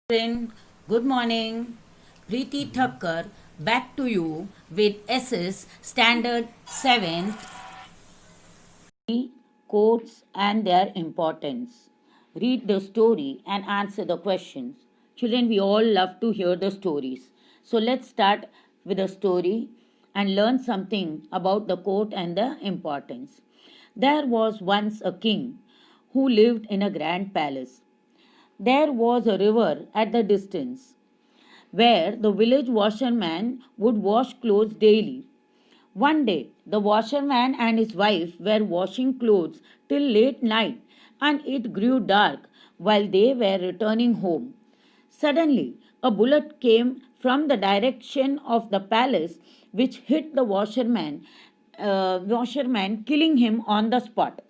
Children, good morning. Preeti Thakkar back to you with SS Standard 7th quotes and their importance. Read the story and answer the questions. Children, we all love to hear the stories. So let's start with a story and learn something about the quote and the importance. There was once a king who lived in a grand palace. There was a river at the distance where the village washerman would wash clothes daily. One day, the washerman and his wife were washing clothes till late night, and it grew dark while they were returning home. Suddenly, a bullet came from the direction of the palace, which hit the washerman, killing him on the spot.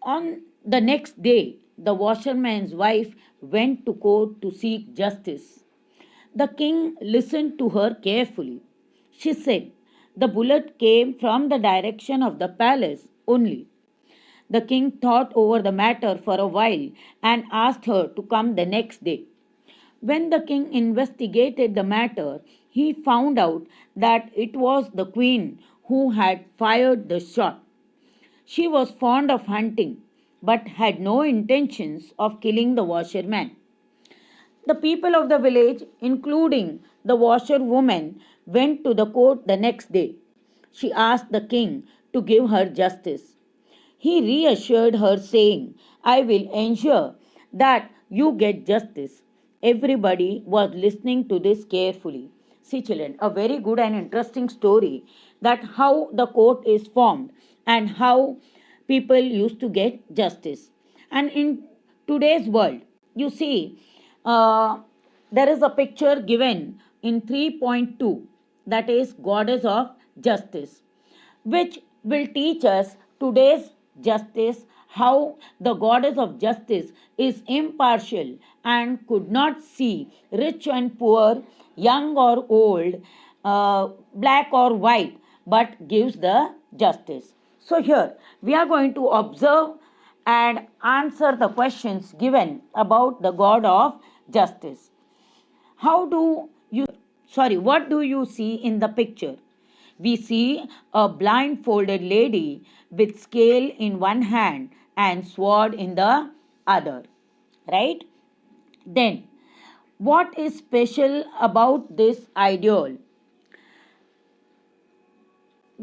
On the next day, the washerman's wife went to court to seek justice. The king listened to her carefully. She said, "The bullet came from the direction of the palace only." The king thought over the matter for a while and asked her to come the next day. When the king investigated the matter, he found out that it was the queen who had fired the shot. She was fond of hunting, but had no intentions of killing the washerman. The people of the village, including the washerwoman, went to the court the next day. She asked the king to give her justice. He reassured her, saying, "I will ensure that you get justice." Everybody was listening to this carefully. See, children, a very good and interesting story that how the court is formed and how people used to get justice. And in today's world, you see, uh, there is a picture given in 3.2, that is Goddess of Justice, which will teach us today's justice, how the Goddess of Justice is impartial and could not see rich and poor, young or old, black or white, but gives the justice. So, here we are going to observe and answer the questions given about the God of justice. How do you, what do you see in the picture? We see a blindfolded lady with scale in one hand and sword in the other, right? Then, what is special about this ideal?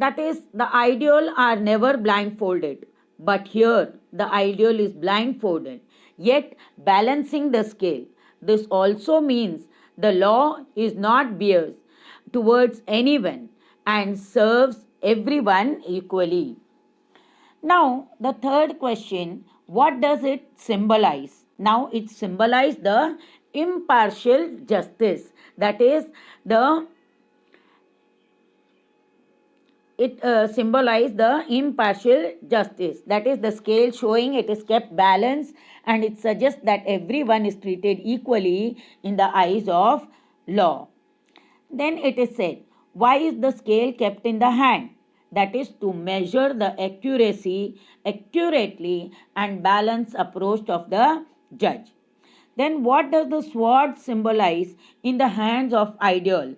That is, the ideal are never blindfolded, but here the ideal is blindfolded, yet balancing the scale. This also means the law is not biased towards anyone and serves everyone equally. Now, the third question, what does it symbolize? Now, it symbolizes the impartial justice, that is, the it symbolizes the impartial justice, that is the scale showing it is kept balanced, and it suggests that everyone is treated equally in the eyes of law. Then it is said, why is the scale kept in the hand? That is to measure the accuracy accurately and balance approach of the judge. Then what does the sword symbolize in the hands of ideal?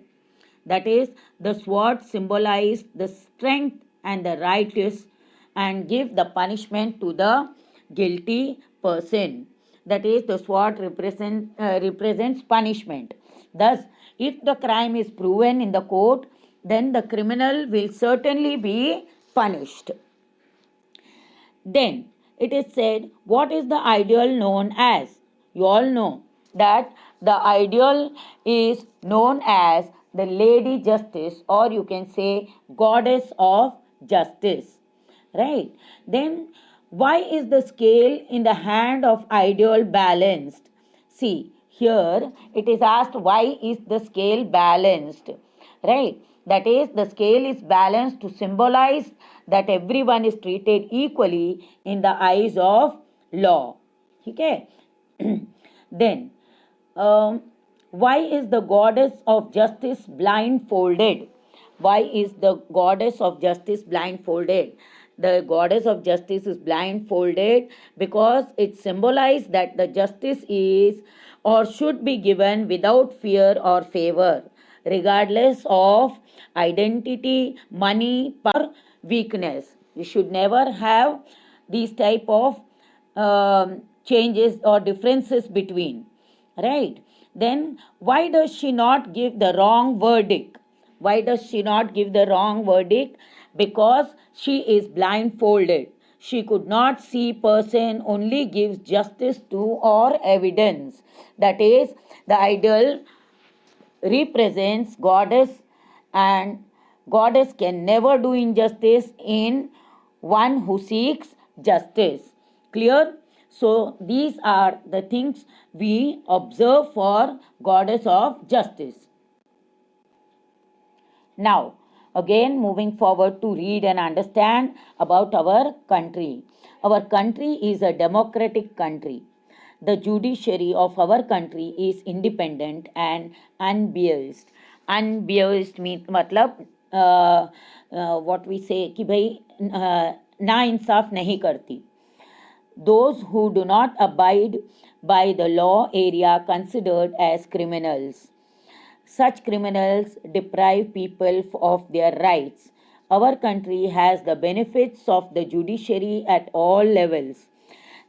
That is, the sword symbolizes the strength and the righteous and give the punishment to the guilty person. That is, the sword represents punishment. Thus, if the crime is proven in the court, then the criminal will certainly be punished. Then it is said, what is the ideal known as? You all know that the ideal is known as the Lady Justice, or you can say Goddess of Justice. Right? Then why is the scale in the hand of ideal balanced? See, here it is asked, why is the scale balanced? Right? That is, the scale is balanced to symbolize that everyone is treated equally in the eyes of law. Okay? Then, why is the goddess of justice blindfolded? Why is the goddess of justice blindfolded? the goddess of justice is blindfolded because it symbolizes that the justice is or should be given without fear or favor, regardless of identity, money, power, weakness. We should never have these type of changes or differences between, right? Then why does she not give the wrong verdict? Why does she not give the wrong verdict? Because she is blindfolded. She could not see person, only gives justice to or evidence. That is, the idol represents goddess, and goddess can never do injustice in one who seeks justice. Clear? So these are the things we observe for goddess of justice. Now, again moving forward to read and understand about our country. Our country is a democratic country. The judiciary of our country is independent and unbiased. Unbiased means मतलब what we say कि भाई ना इंसाफ नहीं करती. Those who do not abide by the law area considered as criminals. Such criminals deprive people of their rights. Our country has the benefits of the judiciary at all levels.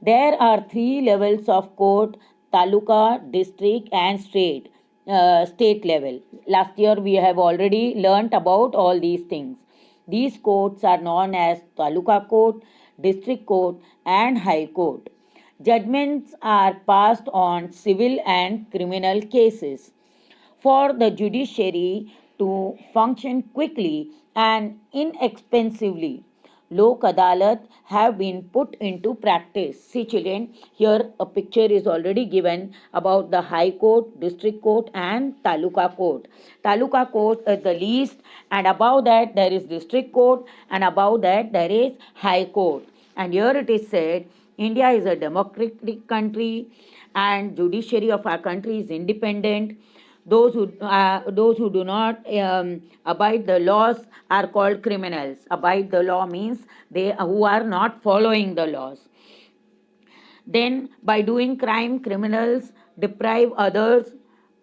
There are three levels of court: taluka, district, and state level. Last year we have already learnt about all these things. These courts are known as taluka court, district court, and high court. Judgments are passed on civil and criminal cases. For the judiciary to function quickly and inexpensively, Lok Adalat have been put into practice. See children, here a picture is already given about the High Court, District Court and Taluka Court. Taluka Court is the least, and above that there is District Court, and above that there is High Court. And here it is said, India is a democratic country and judiciary of our country is independent. Those who do not abide the laws are called criminals. Abide the law means they who are not following the laws. Then, by doing crime, criminals deprive others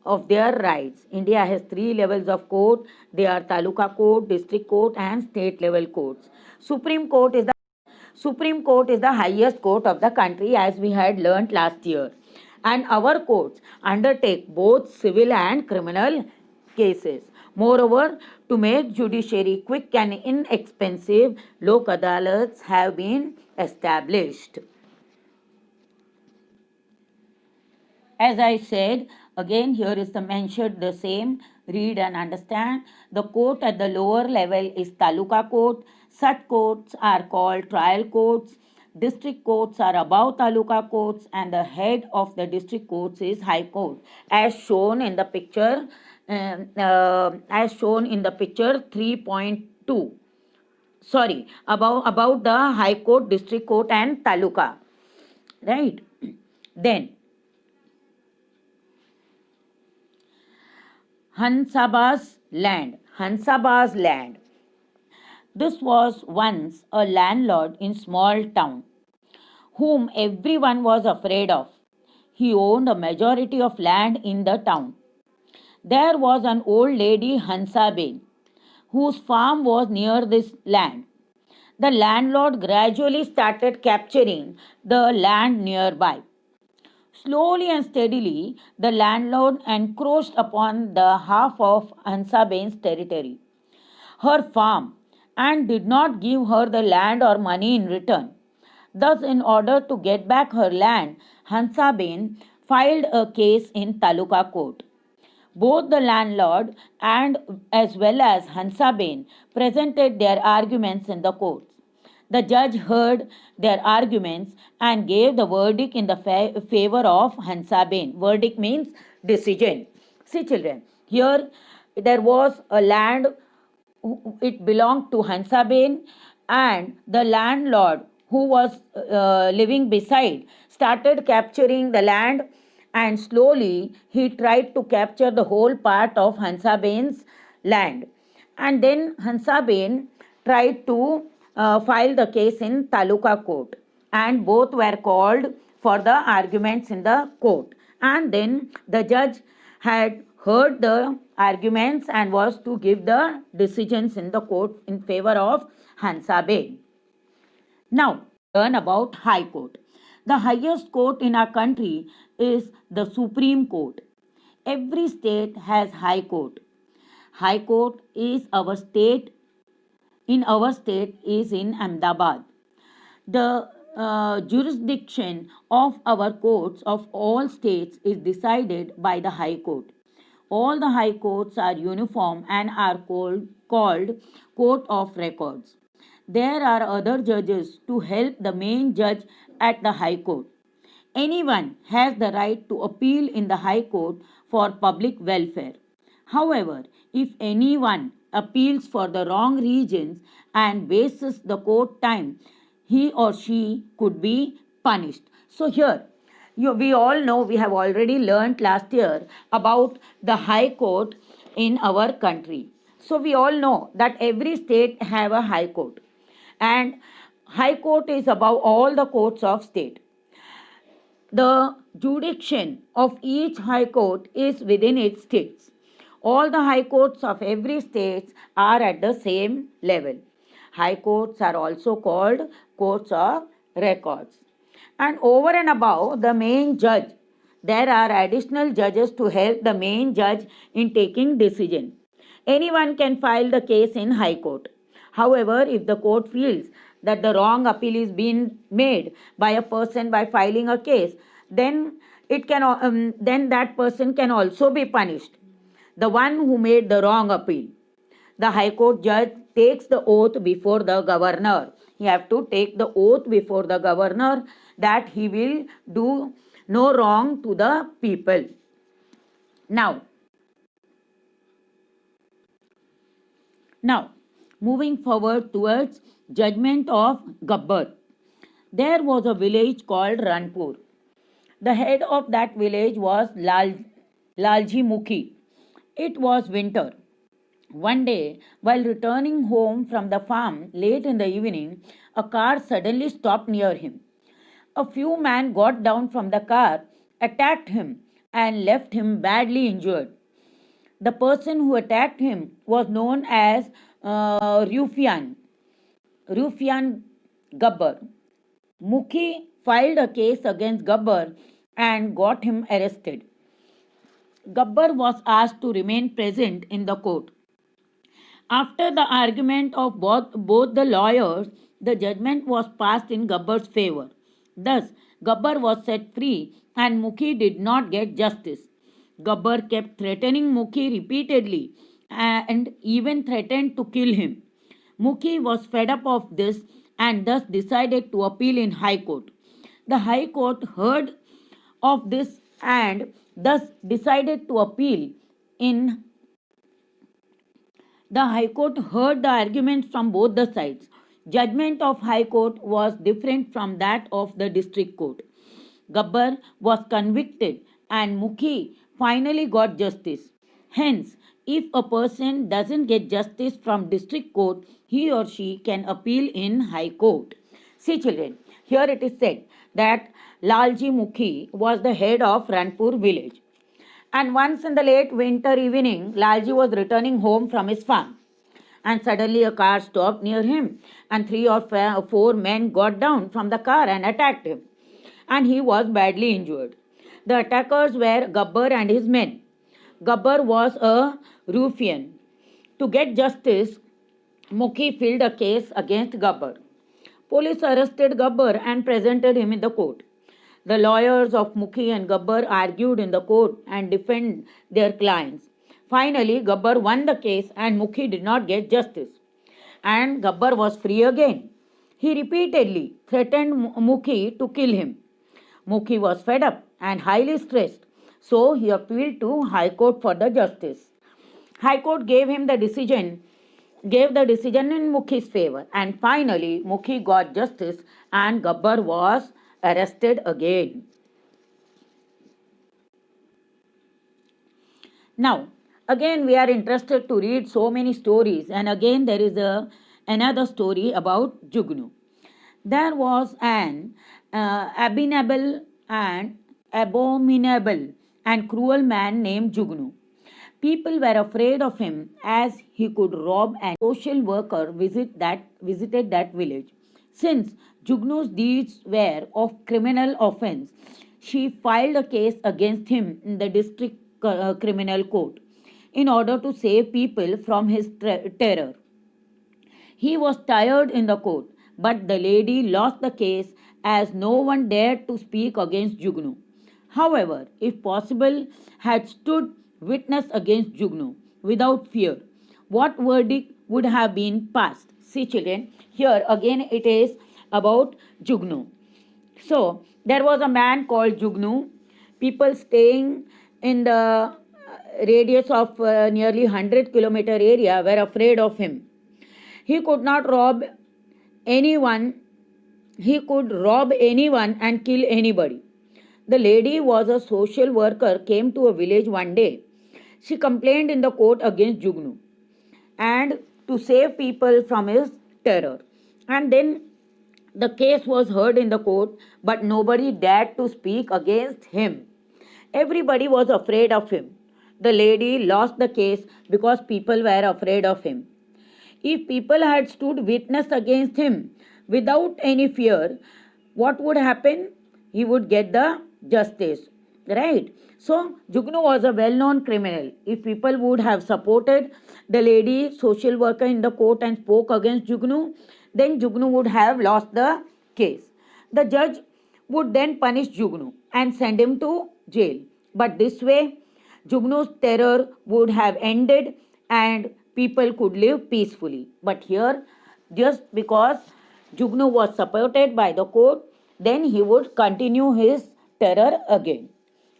of their rights. India has three levels of court. They are taluka court, district court, and state level courts. Supreme Court is the highest court of the country, as we had learnt last year. And our courts undertake both civil and criminal cases. Moreover, to make judiciary quick and inexpensive, Lok Adalats have been established. As I said, again here is the mentioned the same. Read and understand. The court at the lower level is Taluka court. Such courts are called trial courts. District courts are above Taluka courts, and the head of the district courts is High Court, as shown in the picture. 3.2. Sorry, about the High Court, District Court, and Taluka. Right. Then Hansaba's land. This was once a landlord in small town, whom everyone was afraid of. He owned a majority of land in the town. There was an old lady, Hansaben, whose farm was near this land. The landlord gradually started capturing the land nearby. Slowly and steadily, the landlord encroached upon the half of Hansaben's territory, her farm, and did not give her the land or money in return. Thus, in order to get back her land, Hansaben filed a case in Taluka court. Both the landlord and as well as Hansaben presented their arguments in the courts. The judge heard their arguments and gave the verdict in the favor of Hansaben. Verdict means decision. See children, here there was a land, it belonged to Hansaben, and the landlord who was living beside started capturing the land, and slowly he tried to capture the whole part of Hansaben's land. And then Hansaben tried to filed the case in Taluka court, and both were called for the arguments in the court. And then the judge had heard the arguments and was to give the decisions in the court in favor of Hansabe. Now, learn about High Court. The highest court in our country is the Supreme Court. Every state has High Court. High Court is our state is in Ahmedabad. The jurisdiction of our courts of all states is decided by the High Court. All the High Courts are uniform and are called Court of Records. There are other judges to help the main judge at the High Court. Anyone has the right to appeal in the High Court for public welfare. However, if anyone appeals for the wrong reasons and wastes the court time, he or she could be punished. So, here we all know, we have already learnt last year about the High Court in our country. So, we all know that every state have a High Court, and High Court is above all the courts of state. The jurisdiction of each High Court is within its states. All the High Courts of every state are at the same level. High Courts are also called Courts of Records. And over and above the main judge, there are additional judges to help the main judge in taking decision. Anyone can file the case in High Court. However, if the court feels that the wrong appeal is being made by a person by filing a case, then that person can also be punished. The one who made the wrong appeal. The High Court judge takes the oath before the governor. He have to take the oath before the governor that he will do no wrong to the people. Now, moving forward towards judgment of Gabbar. There was a village called Ranpur. The head of that village was Lalji Mukhi. It was winter. One day, while returning home from the farm late in the evening, a car suddenly stopped near him. A few men got down from the car, attacked him, and left him badly injured. The person who attacked him was known as Rufian Gabbar. Mukhi filed a case against Gabbar and got him arrested. Gabbar was asked to remain present in the court. After the argument of both the lawyers, the judgment was passed in Gabbar's favor. Thus, Gabbar was set free and Mukhi did not get justice. Gabbar kept threatening Mukhi repeatedly and even threatened to kill him. Mukhi was fed up of this and thus decided to appeal in High Court. The High Court heard of this and thus decided to appeal in the High Court heard the arguments from both the sides. Judgment of High Court was different from that of the District Court. Gabbar was convicted and Mukhi finally got justice. Hence, if a person doesn't get justice from District Court, he or she can appeal in High Court. See children, here it is said that Lalji Mukhi was the head of Ranpur village. And once in the late winter evening, Lalji was returning home from his farm. And suddenly a car stopped near him, and 3 or 4 men got down from the car and attacked him. And he was badly injured. The attackers were Gabbar and his men. Gabbar was a ruffian. To get justice, Mukhi filed a case against Gabbar. Police arrested Gabbar and presented him in the court. The lawyers of Mukhi and Gabbar argued in the court and defended their clients. Finally, Gabbar won the case and Mukhi did not get justice. And Gabbar was free again. He repeatedly threatened Mukhi to kill him. Mukhi was fed up and highly stressed, so he appealed to High Court for the justice. High Court gave the decision in Mukhi's favor, and finally Mukhi got justice and Gabbar was arrested again. Now, again we are interested to read so many stories, and again there is another story about Jugnu. There was an abominable and abominable and cruel man named Jugnu. People were afraid of him as he could rob, and social worker visited that village. Since Jugnu's deeds were of criminal offense, she filed a case against him in the district criminal court in order to save people from his terror. He was tired in the court, but the lady lost the case as no one dared to speak against Jugnu. However, if possible, had stood witness against Jugnu without fear, what verdict would have been passed? See, children, here again it is about Jugnu. So, there was a man called Jugnu. People staying in the radius of nearly 100-kilometer area were afraid of him. He could not rob anyone. He could rob anyone and kill anybody. The lady was a social worker, came to a village one day. She complained in the court against Jugnu and to save people from his terror. And then the case was heard in the court, but nobody dared to speak against him. Everybody was afraid of him. The lady lost the case because people were afraid of him. If people had stood witness against him without any fear, what would happen? He would get the justice. Right? So, Jugnu was a well known criminal. If people would have supported the lady social worker in the court and spoke against Jugnu, then Jugnu would have lost the case. The judge would then punish Jugnu and send him to jail. But this way, Jugnu's terror would have ended and people could live peacefully. But here, just because Jugnu was supported by the court, then he would continue his terror again.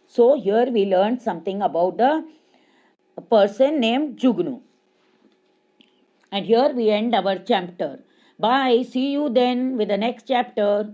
So here we learned something about a person named Jugnu. And here we end our chapter. Bye. See you then with the next chapter.